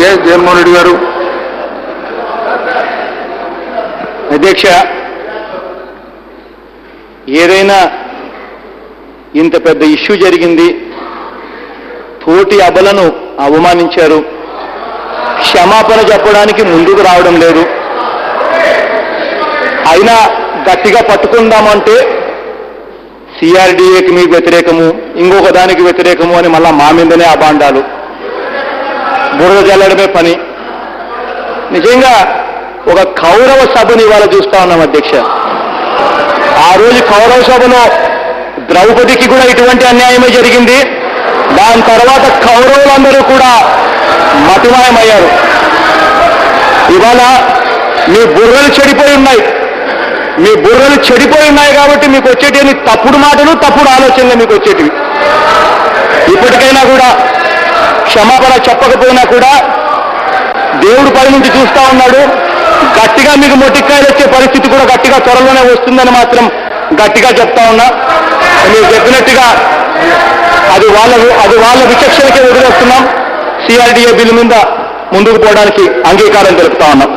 జగన్మోహన్ రెడ్డి గారు. అధ్యక్ష, ఏదైనా ఇంత పెద్ద ఇష్యూ జరిగింది, తోటి అబలను అవమానించారు, క్షమాపణ చెప్పడానికి ముందుకు రావడం లేదు, అయినా గట్టిగా పట్టుకుందామంటే సిఆర్డీఏకి మీకు వ్యతిరేకము, ఇంకొక దానికి వ్యతిరేకము అని మళ్ళా మా మీదనే అబాండాలు, బురద జల్లడమే పని. నిజంగా ఒక కౌరవ సభని ఇవాళ చూస్తా ఉన్నాం అధ్యక్ష. ఆ రోజు కౌరవ సభలో ద్రౌపదికి కూడా ఇటువంటి అన్యాయమే జరిగింది. దాని తర్వాత కౌరవులందరూ కూడా మతిమాయమయ్యారు. ఇవాళ మీ బుర్రలు చెడిపోయి ఉన్నాయి. మీ బుర్రలు చెడిపోయి ఉన్నాయి కాబట్టి మీకు వచ్చేటివి తప్పుడు మాటలు, తప్పుడు ఆలోచనలు మీకు వచ్చేటివి. ఇప్పటికైనా కూడా క్షమాపణ చెప్పకపోయినా కూడా దేవుడు పై నుంచి చూస్తా ఉన్నాడు. గట్టిగా మీకు మొట్టికాయలు వచ్చే పరిస్థితి కూడా గట్టిగా త్వరలోనే వస్తుందని మాత్రం గట్టిగా చెప్తా ఉన్నా. మీరు చెప్పినట్టుగా అది వాళ్ళ విచక్షణకే వదిలేస్తున్నాం. సిఆర్డీఏ బిల్లు మీద ముందుకు పోవడానికి అంగీకారం తెలుపుతా ఉన్నాం.